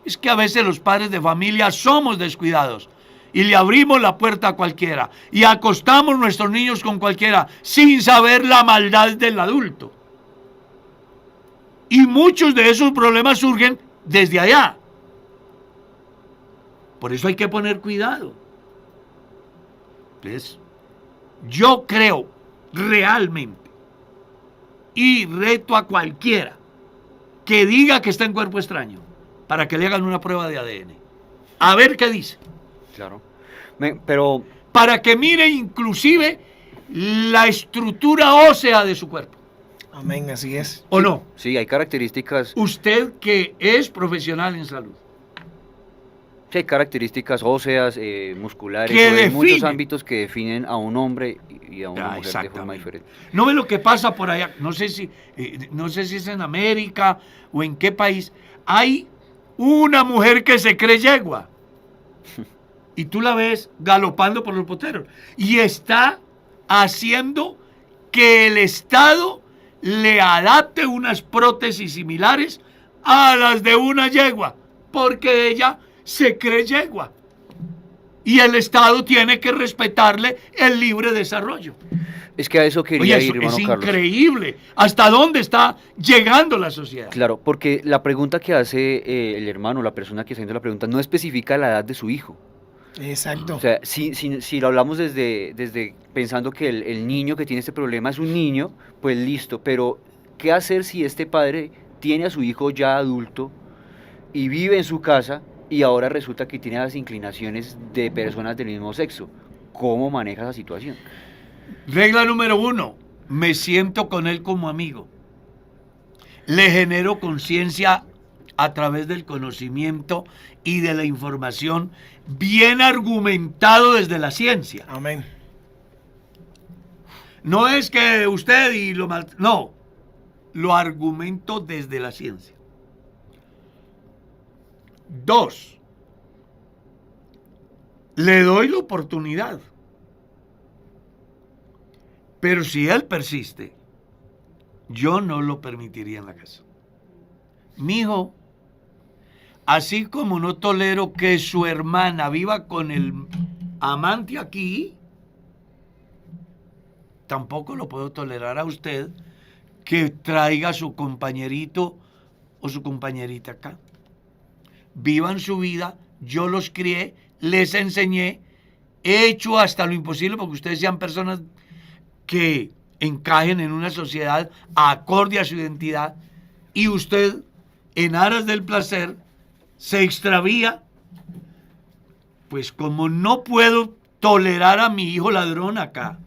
Es que a veces los padres de familia somos descuidados y le abrimos la puerta a cualquiera y acostamos nuestros niños con cualquiera sin saber la maldad del adulto. Y muchos de esos problemas surgen desde allá. Por eso hay que poner cuidado. ¿Ves? Yo creo realmente y reto a cualquiera que diga que está en cuerpo extraño para que le hagan una prueba de ADN. A ver qué dice. Claro. Pero Para que mire inclusive la estructura ósea de su cuerpo. Amén, así es. ¿O no? sí, hay características, Usted que es profesional en salud. sí, hay características óseas, musculares, Que hay muchos definen. ámbitos que definen a un hombre y a una mujer de forma Exactamente. diferente. No ve lo que pasa por allá. No sé si es en América o en qué país. Hay una mujer que se cree yegua. Y tú la ves galopando por los poteros. Y está haciendo que el Estado le adapte unas prótesis similares a las de una yegua. Porque ella se cree yegua. Y el Estado tiene que respetarle el libre desarrollo. Es que a eso Oye, quería eso ir, hermano es Carlos. increíble. ¿Hasta dónde está llegando la sociedad? Claro, porque la pregunta que hace el hermano, la persona que está haciendo la pregunta, no especifica la edad de su hijo. Exacto. O sea, si lo hablamos desde pensando que el niño que tiene este problema es un niño, pues listo, pero ¿qué hacer si este padre tiene a su hijo ya adulto y vive en su casa y ahora resulta que tiene las inclinaciones de personas del mismo sexo? ¿Cómo maneja esa situación? Regla número 1, me siento con él como amigo. Le genero conciencia a través del conocimiento y de la información bien argumentado desde la ciencia. Amén. No es que usted y lo mal... No, lo argumento desde la ciencia. 2, le doy la oportunidad. Pero si él persiste, yo no lo permitiría en la casa. Mi hijo, así como no tolero que su hermana viva con el amante aquí, tampoco lo puedo tolerar a usted que traiga a su compañerito o su compañerita acá. Vivan su vida, yo los crié, les enseñé, he hecho hasta lo imposible porque ustedes sean personas que encajen en una sociedad acorde a su identidad, y usted, en aras del placer, se extravía. Pues como no puedo tolerar a mi hijo ladrón acá,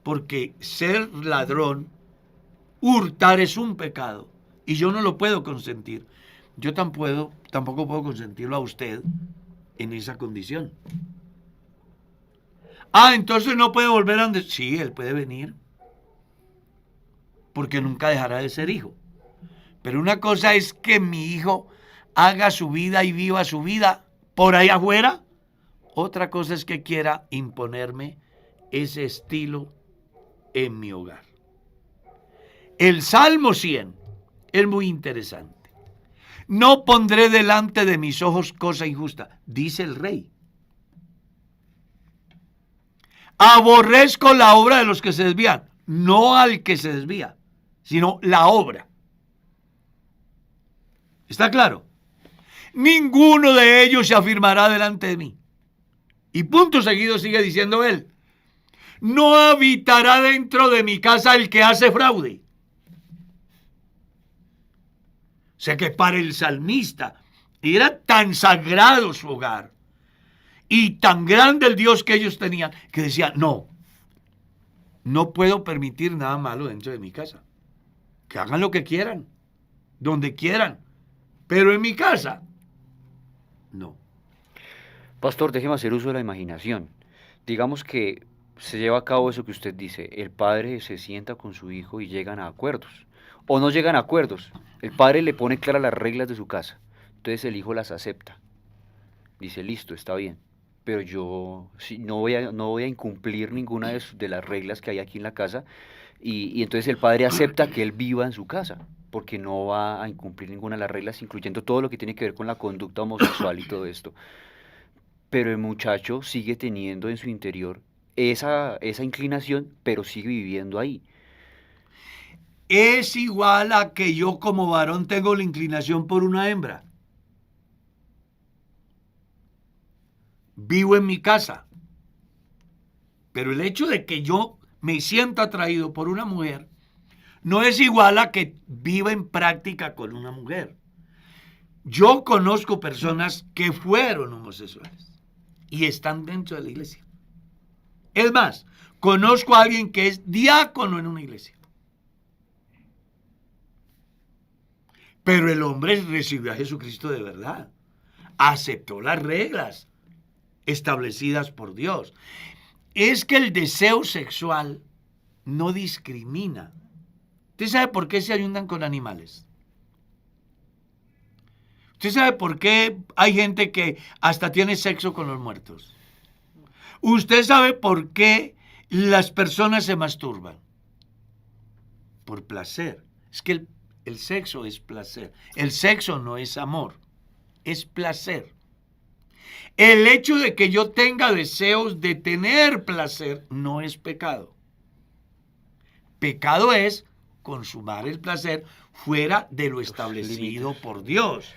porque ser ladrón, hurtar es un pecado, y yo no lo puedo consentir, yo tampoco puedo consentirlo a usted en esa condición. Entonces no puede volver a donde... Sí, él puede venir, porque nunca dejará de ser hijo. Pero una cosa es que mi hijo haga su vida y viva su vida por ahí afuera. Otra cosa es que quiera imponerme ese estilo en mi hogar. El Salmo 100 es muy interesante. No pondré delante de mis ojos cosa injusta, dice el rey. Aborrezco la obra de los que se desvían, no al que se desvía, sino la obra. ¿Está claro? Ninguno de ellos se afirmará delante de mí. Y punto seguido sigue diciendo él: no habitará dentro de mi casa el que hace fraude. O sea que para el salmista era tan sagrado su hogar y tan grande el Dios que ellos tenían, que decía, no puedo permitir nada malo dentro de mi casa. Que hagan lo que quieran, donde quieran, pero en mi casa, no. Pastor, déjeme hacer uso de la imaginación. Digamos que se lleva a cabo eso que usted dice, el padre se sienta con su hijo y llegan a acuerdos, o no llegan a acuerdos, el padre le pone claras las reglas de su casa, entonces el hijo las acepta, dice, listo, está bien, pero yo no voy a incumplir ninguna de las reglas que hay aquí en la casa, y entonces el padre acepta que él viva en su casa. porque no va a incumplir ninguna de las reglas, incluyendo todo lo que tiene que ver con la conducta homosexual y todo esto. Pero el muchacho sigue teniendo en su interior esa inclinación, pero sigue viviendo ahí. Es igual a que yo como varón tengo la inclinación por una hembra. Vivo en mi casa. Pero el hecho de que yo me sienta atraído por una mujer no es igual a que viva en práctica con una mujer. Yo conozco personas que fueron homosexuales y están dentro de la iglesia. Es más, conozco a alguien que es diácono en una iglesia. Pero el hombre recibió a Jesucristo de verdad. Aceptó las reglas establecidas por Dios. Es que el deseo sexual no discrimina. ¿Usted sabe por qué se ayudan con animales? ¿Usted sabe por qué hay gente que hasta tiene sexo con los muertos? ¿Usted sabe por qué las personas se masturban? Por placer. Es que el sexo es placer. El sexo no es amor, es placer. El hecho de que yo tenga deseos de tener placer no es pecado. Pecado es consumar el placer fuera de lo establecido por Dios.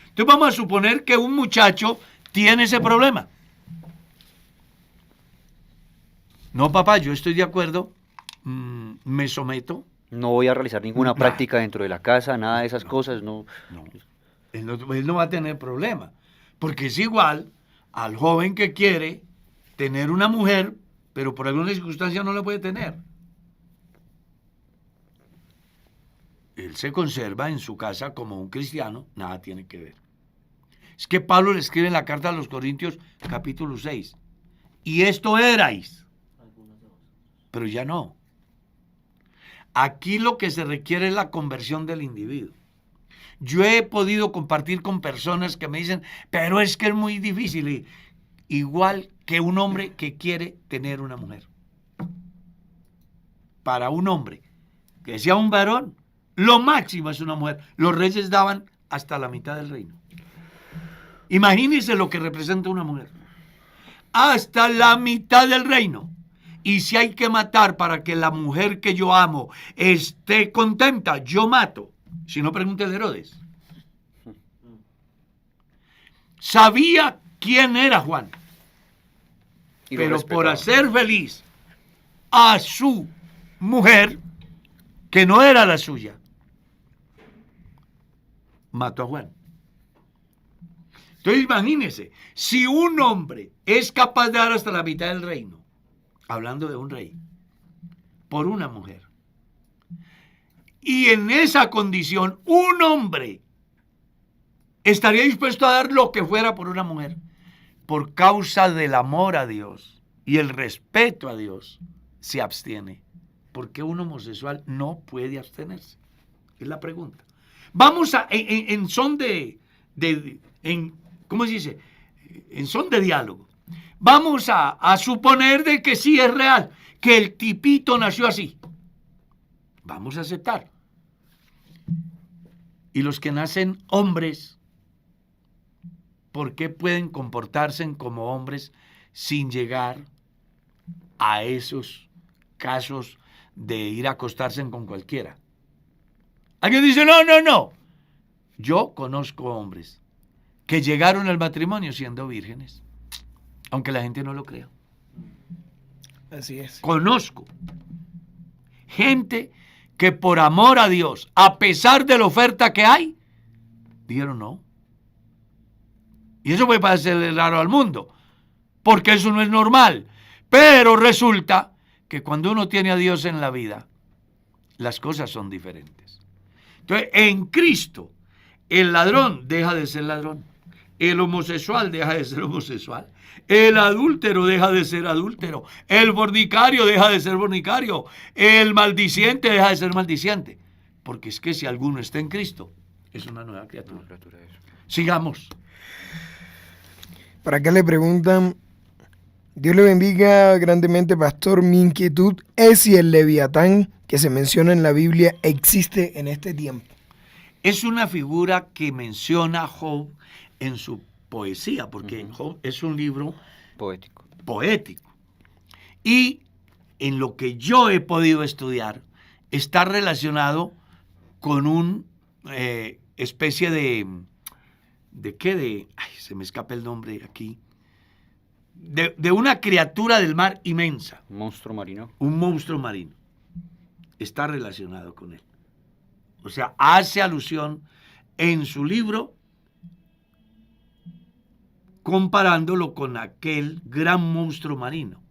Entonces vamos a suponer que un muchacho tiene ese problema. No, papá, yo estoy de acuerdo, me someto. No voy a realizar ninguna práctica dentro de la casa, nada de esas cosas, no. Él no va a tener problema, porque es igual al joven que quiere tener una mujer, pero por alguna circunstancia no la puede tener. Él se conserva en su casa como un cristiano, nada tiene que ver. Es que Pablo le escribe en la carta a los Corintios, capítulo 6, y esto erais, pero ya no. Aquí lo que se requiere es la conversión del individuo. Yo he podido compartir con personas que me dicen, pero es que es muy difícil, igual que un hombre que quiere tener una mujer. Para un hombre que sea un varón, lo máximo es una mujer. Los reyes daban hasta la mitad del reino. Imagínense lo que representa una mujer. Hasta la mitad del reino. Y si hay que matar para que la mujer que yo amo esté contenta, yo mato. Si no, pregúntele a Herodes. Sabía quién era Juan. Pero por hacer feliz a su mujer, que no era la suya, mató a Juan. Entonces imagínense, si un hombre es capaz de dar hasta la mitad del reino, hablando de un rey, por una mujer, y en esa condición un hombre estaría dispuesto a dar lo que fuera por una mujer, por causa del amor a Dios y el respeto a Dios, se abstiene. ¿Por qué un homosexual no puede abstenerse? Es la pregunta. Vamos a, en son de ¿cómo se dice? En son de diálogo. Vamos a suponer de que sí es real, que el tipito nació así. Vamos a aceptar. Y los que nacen hombres, ¿por qué pueden comportarse como hombres sin llegar a esos casos de ir a acostarse con cualquiera? Alguien dice, no. Yo conozco hombres que llegaron al matrimonio siendo vírgenes, aunque la gente no lo crea. Así es. Conozco gente que por amor a Dios, a pesar de la oferta que hay, dijeron no. Y eso puede parecerle raro al mundo, porque eso no es normal. Pero resulta que cuando uno tiene a Dios en la vida, las cosas son diferentes. Entonces, en Cristo, el ladrón deja de ser ladrón. El homosexual deja de ser homosexual. El adúltero deja de ser adúltero. El fornicario deja de ser fornicario. El maldiciente deja de ser maldiciente. Porque es que si alguno está en Cristo, es una nueva criatura. Sigamos. Para acá le preguntan, Dios le bendiga grandemente, pastor. Mi inquietud es si el Leviatán que se menciona en la Biblia existe en este tiempo. Es una figura que menciona Job en su poesía, porque Job es un libro poético. Y en lo que yo he podido estudiar, está relacionado con un especie ¿de qué? Ay, se me escapa el nombre aquí. De una criatura del mar inmensa. Monstruo marino. Un monstruo marino. Está relacionado con él. O sea, hace alusión en su libro comparándolo con aquel gran monstruo marino,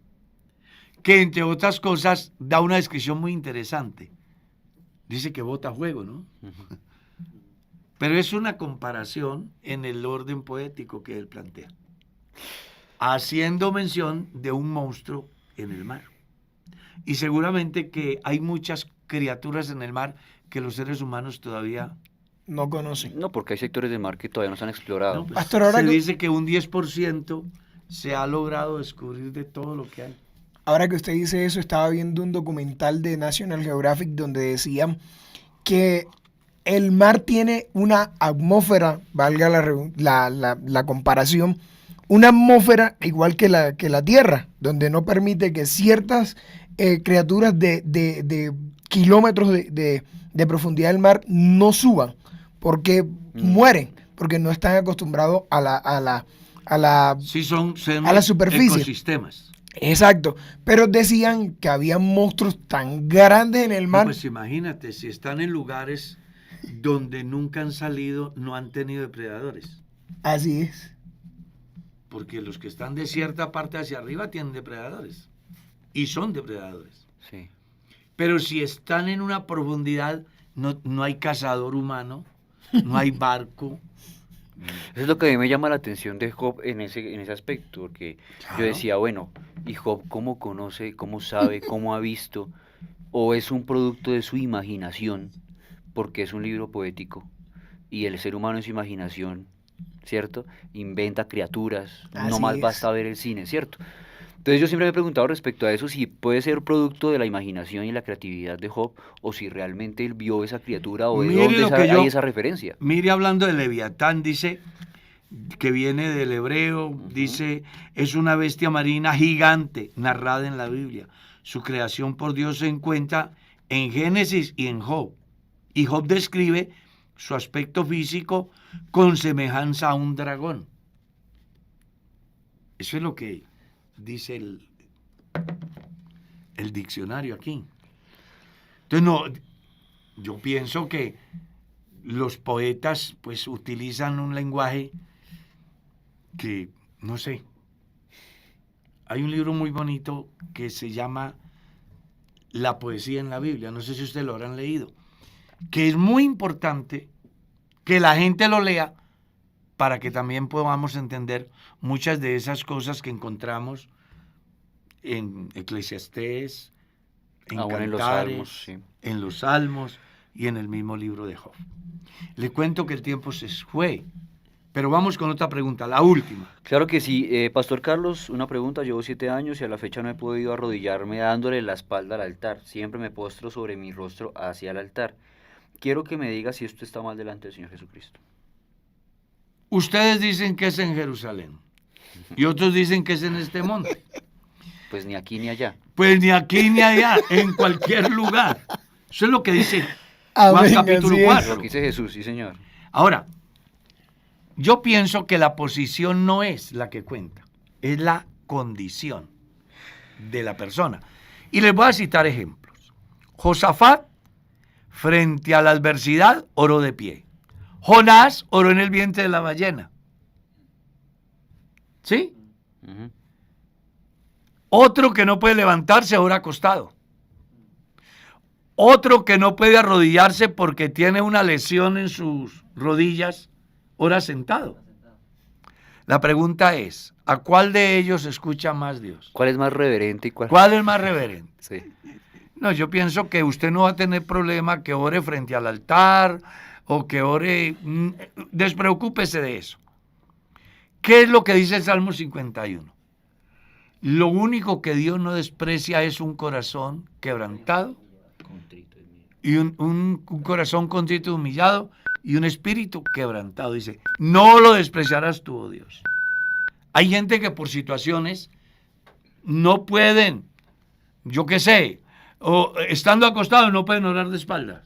que entre otras cosas da una descripción muy interesante. Dice que bota fuego, ¿no? Pero es una comparación en el orden poético que él plantea, haciendo mención de un monstruo en el mar. Y seguramente que hay muchas criaturas en el mar que los seres humanos todavía no conocen. No, porque hay sectores del mar que todavía no se han explorado. no, pues, Pastor, ahora se que- dice que un 10% se ha logrado descubrir de todo lo que hay. Ahora que usted dice eso, estaba viendo un documental de National Geographic donde decían que el mar tiene una atmósfera, valga la comparación, una atmósfera igual que la Tierra, donde no permite que ciertas criaturas de kilómetros de profundidad del mar no suban, porque mueren, porque no están acostumbrados a la Sí, son a la superficie. ecosistemas. Exacto, pero decían que había monstruos tan grandes en el No, mar. pues imagínate, si están en lugares donde nunca han salido, no han tenido depredadores. Así es. Porque los que están de cierta parte hacia arriba tienen depredadores. Y son depredadores. Sí. Pero si están en una profundidad, no hay cazador humano, no hay barco. Eso es lo que a mí me llama la atención de Job en ese aspecto, porque Claro. yo decía, bueno, ¿y Job cómo conoce, cómo sabe, cómo ha visto? ¿O es un producto de su imaginación, porque es un libro poético, y el ser humano en su imaginación, ¿cierto? Inventa criaturas, no Así más es. basta ver el cine, ¿cierto? Entonces yo siempre me he preguntado respecto a eso, si puede ser producto de la imaginación y la creatividad de Job, o si realmente él vio esa criatura, o de Mire dónde lo que yo- hay esa referencia. Mire, hablando de Leviatán, dice que viene del hebreo, dice, es una bestia marina gigante narrada en la Biblia. Su creación por Dios se encuentra en Génesis y en Job. Y Job describe su aspecto físico con semejanza a un dragón. Eso es lo que dice el diccionario aquí. Entonces, no, yo pienso que los poetas pues utilizan un lenguaje que, no sé, hay un libro muy bonito que se llama La poesía en la Biblia, no sé si ustedes lo habrán leído, que es muy importante que la gente lo lea para que también podamos entender muchas de esas cosas que encontramos en Eclesiastés, en Aún en los Cantares, Salmos, sí. en los Salmos y en el mismo libro de Job. Le cuento que el tiempo se fue, pero vamos con otra pregunta, la última. Claro que sí. Pastor Carlos, una pregunta. Llevo 7 años y a la fecha no he podido arrodillarme dándole la espalda al altar. Siempre me postro sobre mi rostro hacia el altar. Quiero que me diga si esto está mal delante del Señor Jesucristo. Ustedes dicen que es en Jerusalén y otros dicen que es en este monte. Pues ni aquí ni allá. Pues ni aquí ni allá, en cualquier lugar. Eso es lo que dice Juan Amén, capítulo así es. 4. Lo que dice Jesús, sí señor. Ahora, yo pienso que la posición no es la que cuenta, es la condición de la persona. Y les voy a citar ejemplos. Josafat, frente a la adversidad, oró de pie. Jonás oró en el vientre de la ballena. ¿Sí? Ujú. Otro que no puede levantarse ora acostado. Otro que no puede arrodillarse porque tiene una lesión en sus rodillas, ora sentado. La pregunta es, ¿a cuál de ellos escucha más Dios? ¿Cuál es más reverente y cuál? ¿Cuál es más reverente? Sí. No, yo pienso que usted no va a tener problema que ore frente al altar o que ore, despreocúpese de eso. ¿Qué es lo que dice el Salmo 51? Lo único que Dios no desprecia es un corazón quebrantado y un corazón contrito y humillado y un espíritu quebrantado. Dice, no lo despreciarás tú, oh Dios. Hay gente que por situaciones no pueden, yo qué sé, o estando acostados no pueden orar de espaldas.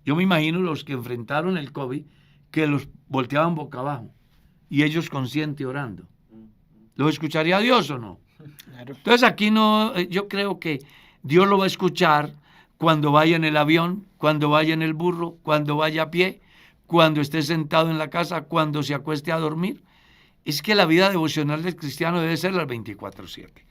Yo me imagino los que enfrentaron el COVID que los volteaban boca abajo y ellos conscientes orando. ¿Lo escucharía Dios o no? Claro. Entonces aquí no, yo creo que Dios lo va a escuchar cuando vaya en el avión, cuando vaya en el burro, cuando vaya a pie, cuando esté sentado en la casa, cuando se acueste a dormir. Es que la vida devocional del cristiano debe ser las 24/7.